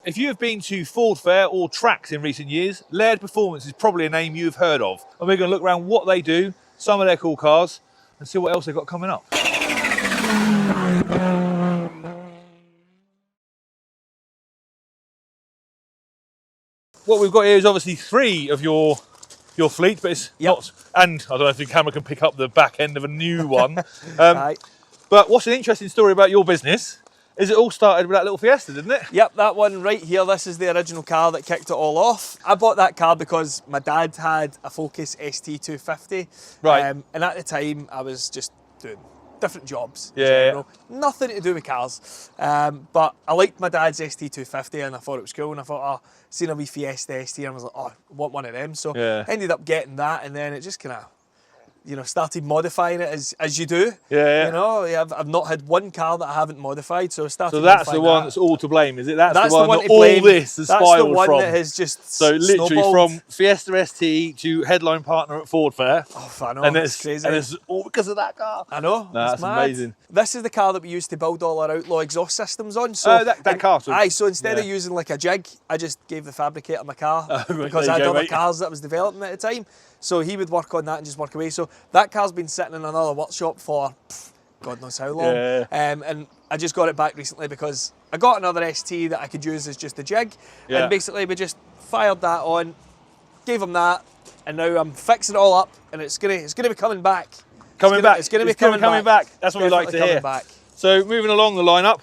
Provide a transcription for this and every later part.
if you have been to Ford Fair or tracks in recent years, Laird Performance is probably a name you've heard of. And we're going to look around what they do, some of their cool cars, and see what else they've got coming up. What we've got here is obviously 3 of your fleet, but it's not, and I don't know if the camera can pick up the back end of a new one. Right. But what's an interesting story about your business is it all started with that little Fiesta, didn't it? Yep, that one right here, this is the original car that kicked it all off. I bought that car because my dad had a Focus ST 250. Right. And at the time, I was just doing different jobs in Yeah. general. Nothing to do with cars. But I liked my dad's ST 250 and I thought it was cool. And I thought, oh, seen a wee Fiesta ST and I was like, oh, I want one of them. So ended up getting that, and then it just kind of, you know, started modifying it as you do. Yeah. You know, I've not had one car that I haven't modified, so I started. So that's the modifying one that. that's all to blame, is it? That's That's the one to that all blame. this has That's spiraled the one from. that has just So literally snowballed. from Fiesta ST to headline partner at Ford Fair. Oh, I know, and it's crazy. And it's all because of that car. I know. No, it's that's mad. amazing. This is the car that we used to build all our Outlaw exhaust systems on. So that car. So, so instead of using like a jig, I just gave the fabricator my car because I there had you go, other mate. cars that I was developing at the time. So he would work on that and just work away. So that car's been sitting in another workshop for God knows how long. Yeah. And I just got it back recently because I got another ST that I could use as just a jig. Yeah. And basically we just fired that on, gave him that, and now I'm fixing it all up, and it's gonna be coming back. It's gonna be coming back. That's what we like to Definitely hear. coming back. So moving along the lineup,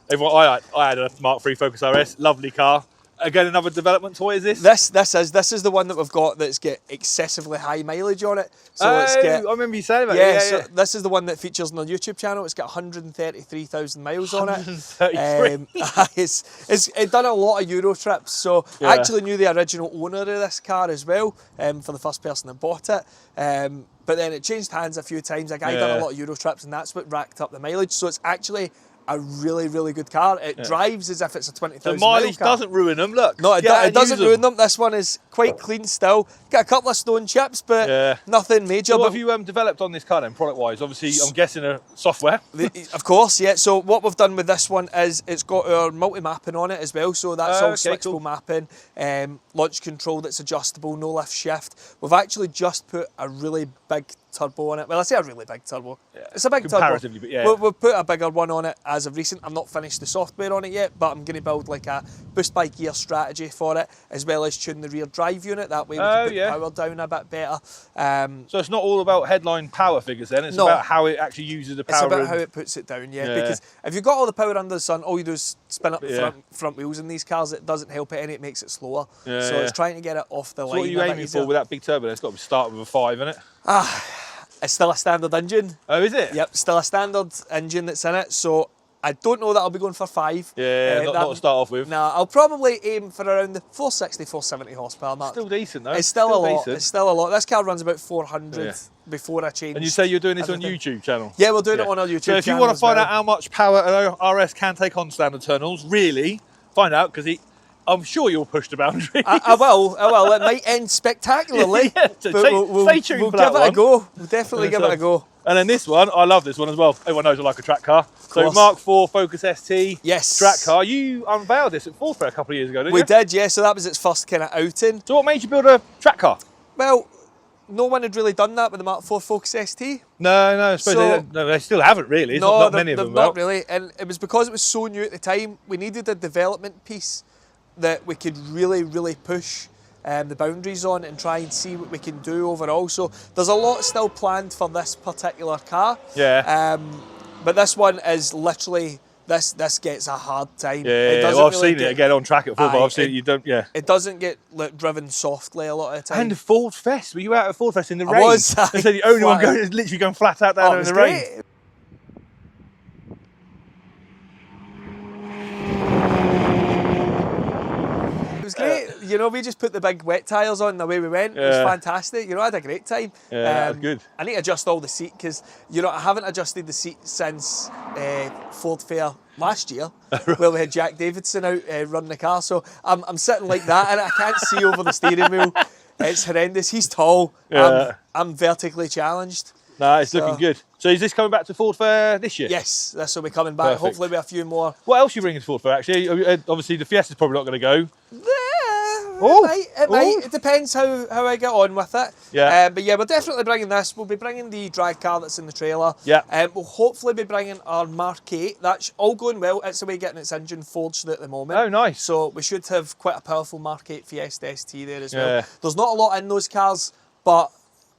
everyone, I had a Mark III Focus RS, lovely car. Again, another development toy, is this? This is the one that we've got that's got excessively high mileage on it. So it's I got, remember you saying about yeah, it. so this is the one that features on the YouTube channel. It's got 133,000 miles on it. 133. It's done a lot of Euro trips. So Yeah. I actually knew the original owner of this car as well, for the first person that bought it. But then it changed hands a few times. A guy done a lot of Euro trips, and that's what racked up the mileage. So it's actually a really, really good car. It drives as if it's a 20,000 The mileage car. doesn't ruin them, look. No, it Get and doesn't use them. ruin them. This one is quite clean still. Got a couple of stone chips, but nothing major. So what But have you developed on this car then, product-wise? Obviously, I'm guessing software. of course, yeah. So what we've done with this one is it's got our multi-mapping on it as well. So that's all switchable cool. mapping, launch control that's adjustable, no lift shift. We've actually just put a really big turbo on it. Well, I say a really big turbo. Yeah. It's a big turbo. Comparatively, but yeah. We've put a bigger one on it as of recent. I'm not finished the software on it yet, but I'm going to build like a boost by gear strategy for it, as well as tune the rear drive unit. That way we can put power down a bit better. So it's not all about headline power figures then, it's about how it actually uses the power. It's about how it puts it down, because if you've got all the power under the sun, all you do is spin up the front wheels in these cars. It doesn't help it any, it makes it slower. So it's trying to get it off the line. So what are you aiming for with that big turbo? It's got to start with a 5, isn't it? It's still a standard engine. Oh, is it? Yep, still a standard engine that's in it. So I don't know that I'll be going for 5. Not to start off with. No, I'll probably aim for around the 460, 470 horsepower mark. Still decent though. It's still a lot. Decent. It's still a lot. This car runs about 400 before I change. And you say you're doing this on YouTube channel? Yeah, we're doing it on our YouTube channel. So if you want to find out how much power an RS can take on standard tunnels, really, find out, because I'm sure you'll push the boundaries. I will. It might end spectacularly. So but stay tuned for that one. We'll give it a go. We'll definitely give it a go. And then this one, I love this one as well. Everyone knows I like a track car. So Mark IV Focus ST track car. You unveiled this at Ford Fair a couple of years ago, didn't you? We did, yeah. So that was its first kind of outing. So what made you build a track car? Well, no one had really done that with the Mark IV Focus ST. No, I suppose they still haven't really. It's not many of them. Not really. And it was because it was so new at the time, we needed a development piece that we could really, really push the boundaries on and try and see what we can do overall. So there's a lot still planned for this particular car. Yeah. But this one is literally, this gets a hard time. Yeah, I've seen it again on track at Ford, but I've seen it, you don't, It doesn't get driven softly a lot of the time. And the Ford Fest, were you out at Ford Fest in the rain? I was. They said the only one going is literally going flat out there in the rain. It was great. You know, we just put the big wet tyres on and away we went. It was fantastic. You know, I had a great time. Yeah, that was good. I need to adjust all the seat because, you know, I haven't adjusted the seat since Ford Fair last year where we had Jack Davidson out running the car. So I'm sitting like that and I can't see over the steering wheel. It's horrendous. He's tall. I'm vertically challenged. No, it's looking good. So is this coming back to Ford Fair this year? Yes, this will be coming back. Perfect. Hopefully with a few more. What else are you bringing to Ford Fair, actually? Obviously, the Fiesta's probably not going to go. It might. It depends how I get on with it. Yeah. But yeah, we're definitely bringing this. We'll be bringing the drag car that's in the trailer. Yeah. We'll hopefully be bringing our Mark 8. That's all going well. It's away getting its engine forged at the moment. Oh, nice. So we should have quite a powerful Mark 8 Fiesta ST there as Yeah. well. There's not a lot in those cars, but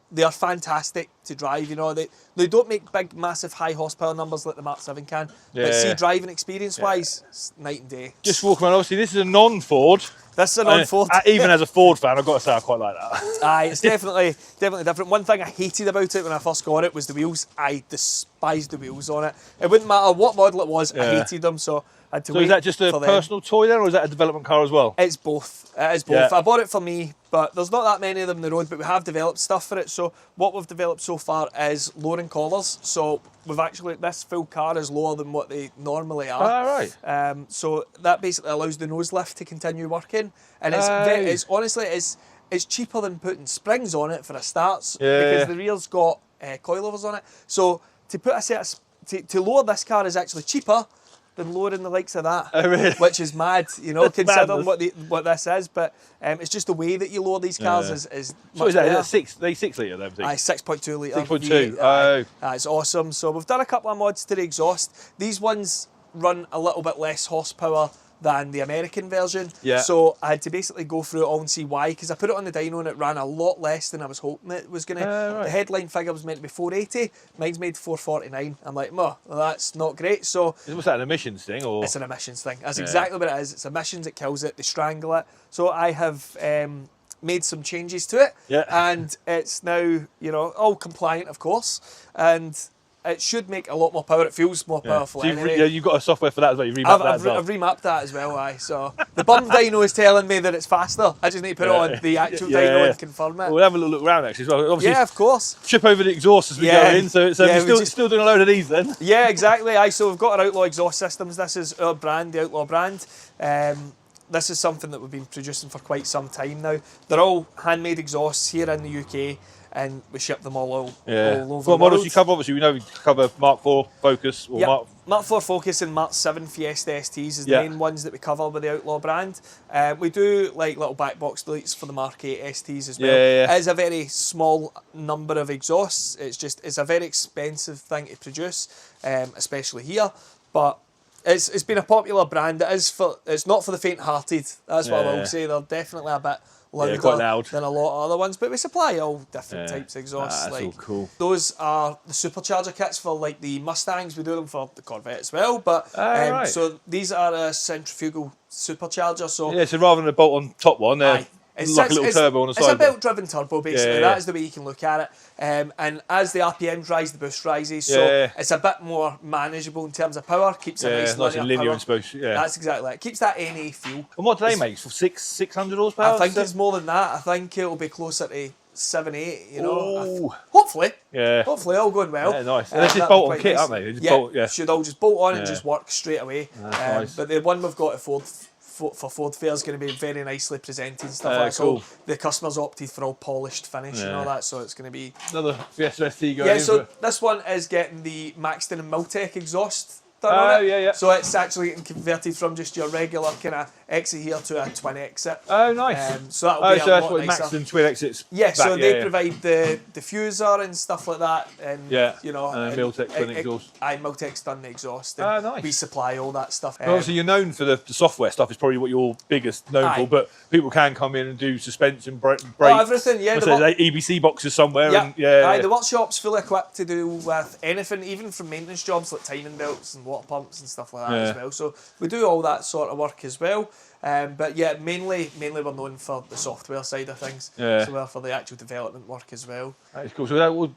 they are fantastic to drive. You know, they don't make big, massive, high horsepower numbers like the Mark 7 can. But see, driving experience-wise, it's night and day. Just walking around. Obviously, this is a non-Ford. This is a non-Ford. Even as a Ford fan, I've got to say I quite like that. Aye, it's definitely different. One thing I hated about it when I first got it was the wheels. I despised the wheels on it. It wouldn't matter what model it was, I hated them. So I had to wait. So is that just a personal toy then, or is that a development car as well? It's both. It is both. I bought it for me, but there's not that many of them on the road, but we have developed stuff for it. So what we've developed so far is lowering collars. So we've actually, this full car is lower than what they normally are. Oh, right. So that basically allows the nose lift to continue working. And it's honestly, it's cheaper than putting springs on it for a start, because the rear's got coilovers on it. So to put a set of, to lower this car is actually cheaper than lowering the likes of that. Oh, really? Which is mad, you know, That's considering madness. what this is. But it's just the way that you lower these cars is So much is that better. 6 litre then? Aye, 6.2 litre. 6.2. V8. It's awesome. So we've done a couple of mods to the exhaust. These ones run a little bit less horsepower than the American version. Yeah. So I had to basically go through it all and see why, because I put it on the dyno and it ran a lot less than I was hoping it was going to. Right. The headline figure was meant to be 480. Mine's made 449. I'm like, well, that's not great. So Was that an emissions thing? Or? it's an emissions thing. That's exactly what it is. It's emissions, it kills it, they strangle it. So I have made some changes to it, and it's now, you know, all compliant, of course, and it should make a lot more power. It feels more powerful. So anyway. you've got a software for that as well. You remapped that as well. I've remapped that as well, aye. So the bum dyno is telling me that it's faster. I just need to put it on the actual dyno and confirm it. We'll have a little look around actually as well. Obviously, Yeah, of course. chip over the exhaust as we go in, so we're still doing a load of these then. Yeah, exactly. Aye, so we've got our Outlaw exhaust systems. This is our brand, the Outlaw brand. This is something that we've been producing for quite some time now. They're all handmade exhausts here in the UK, and we ship them all over the What world. models you cover? Obviously, we know we cover Mark 4 Focus or Mark 4 Focus and Mark 7 Fiesta STs is the main ones that we cover with the Outlaw brand. We do like little back box deletes for the Mark 8 STs as well. It is a very small number of exhausts. It's a very expensive thing to produce, especially here. But it's been a popular brand. It's not for the faint-hearted. That's what I will say. They're definitely a bit louder quite loud than a lot of other ones, but we supply all different types of exhausts. That's all cool. Those are the supercharger kits for like the Mustangs. We do them for the Corvette as well, but so these are a centrifugal supercharger. So so rather than a bolt on top one, it's like a little turbo on the side. It's a belt-driven turbo, basically. That is the way you can look at it. And as the RPMs rise, the boost rises. So it's a bit more manageable in terms of power. Keeps a nice linear power. and supposed. That's exactly it. Keeps that NA feel. And what do they make? For 600 horsepower? I think it's more than that. I think it'll be closer to 7, 8. You know, Ooh. hopefully. Yeah. Hopefully, all going well. Yeah, nice. And they just bolt on kit, aren't they? Should all just bolt on and just work straight away. Nice. But the one we've got at for Ford Fair is going to be very nicely presented and stuff like that. Cool. So the customers opted for all polished finish and all that, so it's going to be another Fiesta ST going in. So this one is getting the Maxton and Miltech exhaust done on it. So it's actually getting converted from just your regular kind of exit here to a twin exit. Oh, nice. So that'll be a that's lot what nicer. Maxton twin exits. So they provide the diffuser and stuff like that, and you know, Miltech's done the exhaust. Miltech's done the exhaust. And nice. We supply all that stuff. Obviously, you're known for the software stuff. Is probably what you're biggest known for. But people can come in and do suspension, brakes, everything. Yeah, EBC boxes somewhere. The workshop's fully equipped to do with anything, even from maintenance jobs like timing belts and water pumps and stuff like that as well. So we do all that sort of work as well. But yeah, mainly we're known for the software side of things. So we're for the actual development work as well. That's cool. So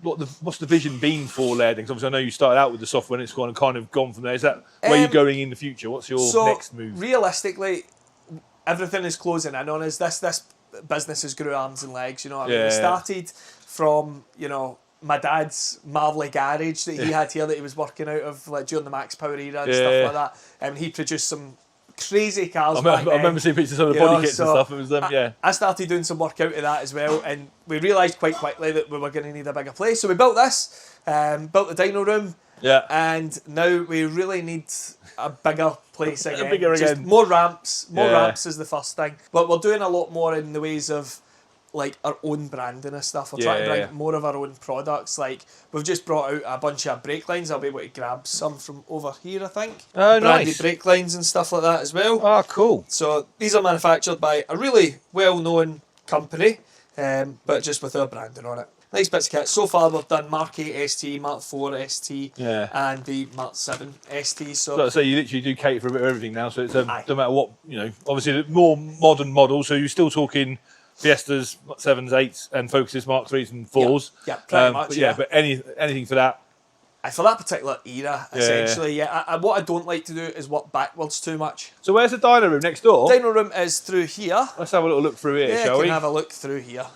what's the vision been for Laird? Because obviously I know you started out with the software and it's kind of gone from there. Is that where you're going in the future? What's your next move? Realistically, everything is closing in on us. This business has grew arms and legs. You know what I mean? We started from, you know, my dad's Marley garage that he had here that he was working out of like during the Max Power era and stuff like that. And he produced some crazy cars. I remember seeing pictures of the body kits and stuff. It was them, yeah. I started doing some work out of that as well, and we realised quite quickly that we were going to need a bigger place. So we built this, built the dyno room, and now we really need a bigger place again. More ramps. Ramps is the first thing. But we're doing a lot more in the ways of like our own branding and stuff. We're trying to bring more of our own products. Like we've just brought out a bunch of brake lines. I'll be able to grab some from over here, I think. Oh, nice. Branded brake lines and stuff like that as well. Oh, cool. So these are manufactured by a really well-known company, but just with our branding on it. Nice bits of kit. So far we've done Mark 8 ST, Mark 4 ST, and the Mark 7 ST. So you literally do cater for a bit of everything now. So it's no matter what, obviously the more modern models. So you're still talking Fiestas, 7s, 8s, and Focuses, Mark 3s and 4s. Yeah, pretty much. But anything for that. For that particular era, essentially, what I don't like to do is work backwards too much. So where's the dyno room next door? Dyno room is through here. Let's have a little look through here, shall we? Have a look through here.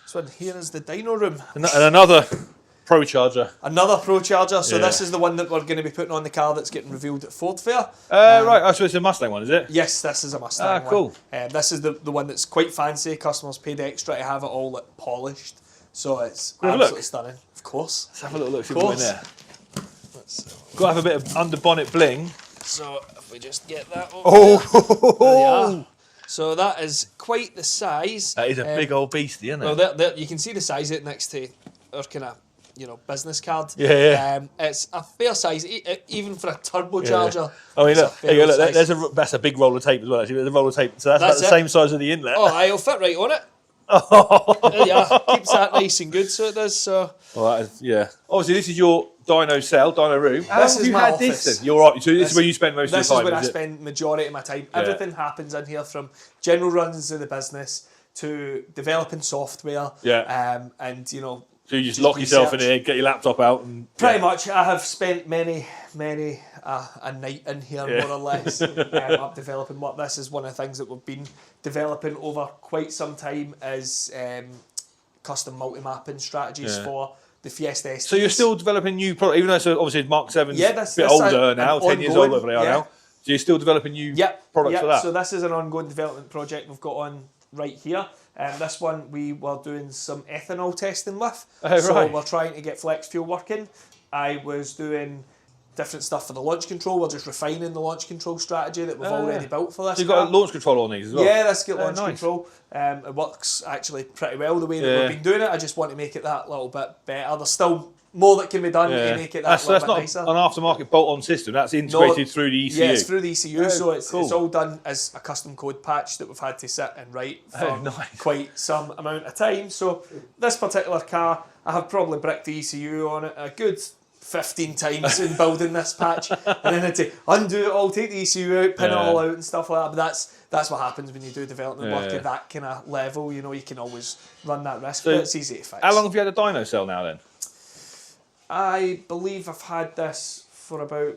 So here is the dyno room. And another Pro Charger. Another Pro Charger. So this is the one that we're going to be putting on the car that's getting revealed at Ford Fair. Right, so it's a Mustang one, is it? Yes, this is a Mustang cool. one. This is the one that's quite fancy. Customers paid extra to have it all polished. So it's absolutely stunning. Of course. Let's have a little look, see what's in there. Got to have a bit of under bonnet bling. So if we just get that over there we are. So that is quite the size. That is a big old beastie, isn't it? Well, there, you can see the size of it next to our kind of business card. It's a fair size, even for a turbocharger. I mean, look, that's a big roll of tape as well. Actually, there's a roll of tape, so that's about the same size as the inlet. Oh, it'll fit right on it. Keeps that nice and good, so it does. So. Well, that is, obviously, this is your dyno room. How long have you had this then? You're right. So this is where you spend most of your time. This is where I spend majority of my time. Everything happens in here, from general runs of the business to developing software. And so you just lock yourself in here, get your laptop out, and pretty much. I have spent many a night in here, more or less, up developing what this is. One of the things that we've been developing over quite some time is custom multi-mapping strategies for the Fiesta STs. So you're still developing new products, even though obviously Mark 7's a bit older now, 10 years older than they are now. So you're still developing new products for that? So this is an ongoing development project we've got on right here. This one we were doing some ethanol testing with. So we're trying to get flex fuel working. I was doing different stuff for the launch control. We're just refining the launch control strategy that we've already built for this. So you've got a launch control on these as well? Yeah, this got launch control. It works actually pretty well the way that we've been doing it. I just want to make it that little bit better. There's still more that can be done to make it that little bit nicer. That's not an aftermarket bolt-on system. That's integrated through the ECU. Yeah, it's through the ECU, so it's all done as a custom code patch that we've had to sit and write for quite some amount of time. So this particular car, I have probably bricked the ECU on it a good 15 times in building this patch, and then I had to undo it all, take the ECU out, pin it all out and stuff like that. But that's what happens when you do development work at that kind of level. You can always run that risk, but it's easy to fix. How long have you had a dyno cell now then? I believe I've had this for about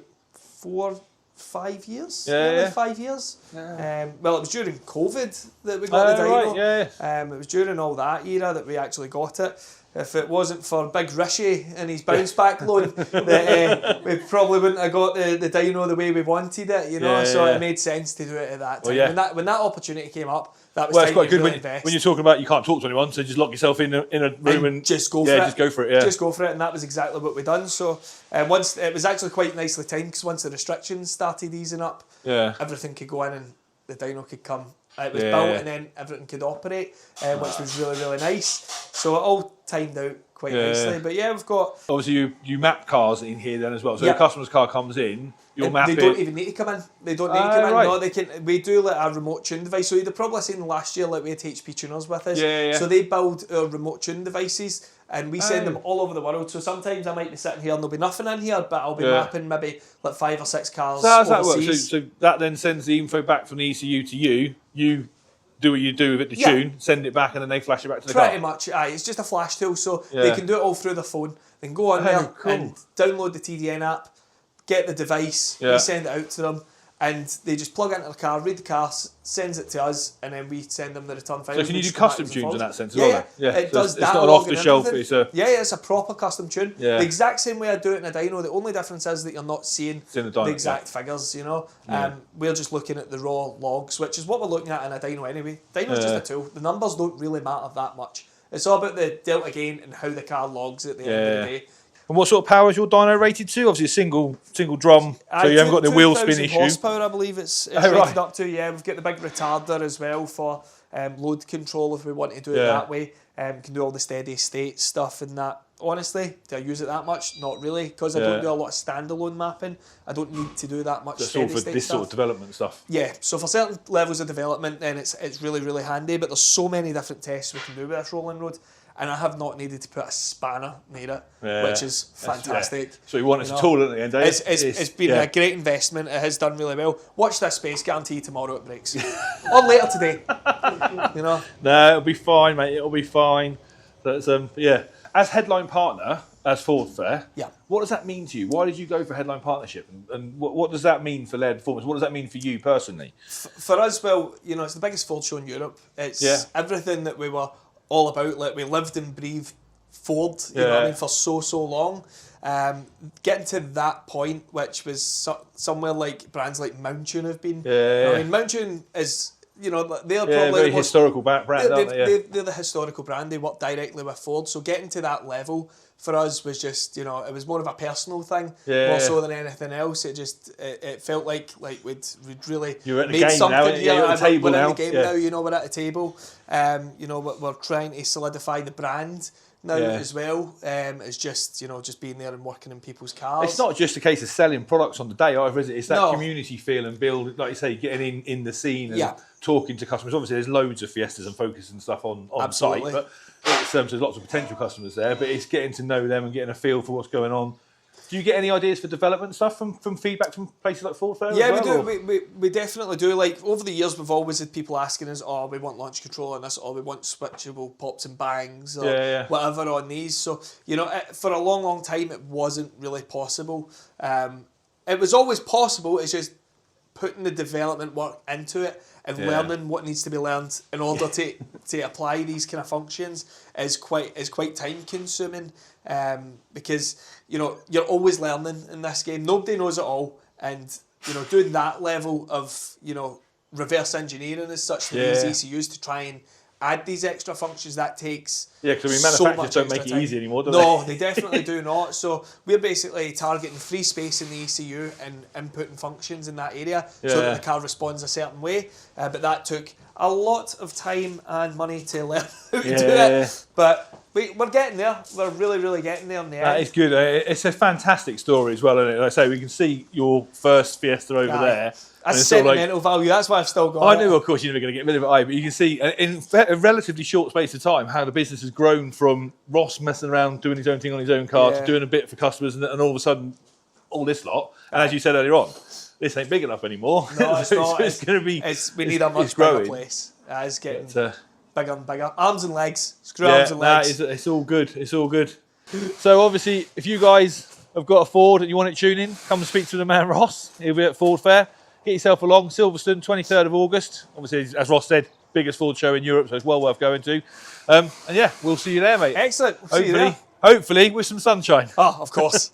4-5 years. 5 years. Well, it was during COVID that we got the dyno. It was during all that era that we actually got it. If it wasn't for Big Rishi and his bounce back loan, we probably wouldn't have got the dyno the way we wanted it, so it made sense to do it at that time. When that opportunity came up, that was it's quite good really when you're talking about you can't talk to anyone, so just lock yourself in a room and just go for it. Just go for it. Just go for it, and that was exactly what we done. So once it was actually quite nicely timed, because once the restrictions started easing up, everything could go in and the dyno could come. It was built and then everything could operate, which was really, really nice. So it all timed out quite nicely. But we've got... Obviously you map cars in here then as well. So the customer's car comes in, you'll map it. They don't even need to come in. They don't need to come in. No, they can. We do a remote tune device. So you'd probably seen last year we had HP tuners with us. So they build our remote tune devices and we send them all over the world. So sometimes I might be sitting here and there'll be nothing in here, but I'll be mapping maybe 5 or 6 cars. So how does that work? So that then sends the info back from the ECU to you. You do what you do with the tune, send it back, and then they flash it back to the car. Pretty much, it's just a flash tool, so they can do it all through their phone. Then go on there and download the TDN app, get the device, we send it out to them, and they just plug into the car, read the car, sends it to us, and then we send them the return file. So can you do custom tunes in that sense as well? Yeah. It does. It's not an off-the-shelf. It's a it's a proper custom tune. Yeah. The exact same way I do it in a dyno. The only difference is that you're not seeing the exact figures. You know, we're just looking at the raw logs, which is what we're looking at in a dyno anyway. Dyno's just a tool. The numbers don't really matter that much. It's all about the delta gain and how the car logs at the end of the day. And what sort of power is your dyno rated to? Obviously a single drum, so you haven't got the wheel spin issue. Horsepower, I believe it's rated up to. Yeah, we've got the big retarder as well for load control if we want to do it that way. Can do all the steady state stuff and that. Honestly, do I use it that much? Not really, because I don't do a lot of standalone mapping. I don't need to do that much steady state stuff. This sort of development stuff. Yeah, so for certain levels of development, then it's really, really handy. But there's so many different tests we can do with this rolling road. And I have not needed to put a spanner near it, which is fantastic. So you want it to tool at the end of the day? It's been a great investment. It has done really well. Watch this space, guarantee tomorrow it breaks. Or later today. You know? No, it'll be fine, mate. It'll be fine. That's As headline partner, as Ford Fair, what does that mean to you? Why did you go for headline partnership? And what does that mean for Laird Performance? What does that mean for you personally? For us, well, you know, it's the biggest Ford show in Europe. It's everything that we were all about. Like, we lived and breathed Ford, you know what I mean, for so long. Getting to that point, which was somewhere like brands like Mountune have been. I mean, Mountune is, you know, they're probably very historical brand, aren't they? They're the historical brand. They work directly with Ford. So getting to that level for us was just, you know, it was more of a personal thing, more so than anything else. It felt like we'd really made something here. You're at the table now. We're in the game now. You know, we're at the table. You know, we're trying to solidify the brand now as well. It's just, you know, just being there and working in people's cars. It's not just a case of selling products on the day either, is it? It's that community feel and build, like you say, getting in the scene and talking to customers. Obviously, there's loads of Fiestas and Focus and stuff on site, but there's lots of potential customers there. But it's getting to know them and getting a feel for what's going on. Do you get any ideas for development stuff from feedback from places like Ford Fair? Yeah, as well, we do. We definitely do. Like, over the years, we've always had people asking us, "Oh, we want launch control on this," or "We want switchable pops and bangs," or whatever on these. So, you know, for a long time, it wasn't really possible. It was always possible. It's just putting the development work into it and learning what needs to be learned in order to apply these kind of functions is quite time consuming, because, you know, you're always learning in this game. Nobody knows it all, and, you know, doing that level of, you know, reverse engineering as such to these ECUs to try and add these extra functions, that takes because manufacturers don't make it easy anymore, do they? No, they definitely do not. So we're basically targeting free space in the ECU and inputting functions in that area so that the car responds a certain way. But that took a lot of time and money to learn how to do it. But we're getting there. We're really, really getting there in the end. That is good. It's a fantastic story as well, isn't it? Like I say, we can see your first Fiesta over there. That's sentimental value. That's why I've still got it. I knew, of course, you're never going to get rid of it, but you can see in a relatively short space of time how the business has grown from Ross messing around doing his own thing on his own car to doing a bit for customers, and all of a sudden, all this lot. And as you said earlier on, this ain't big enough anymore. No, it's not. It's going to be. We need a much bigger place. It's getting bigger and bigger. Arms and legs. Screw arms and legs. It's all good. It's all good. So obviously, if you guys have got a Ford and you want it tuning, come and speak to the man Ross. He'll be at Ford Fair. Get yourself along. Silverstone, 23rd of August. Obviously, as Ross said, biggest Ford show in Europe, so it's well worth going to. And yeah, we'll see you there, mate. Excellent. See you there. Hopefully with some sunshine. Oh, of course.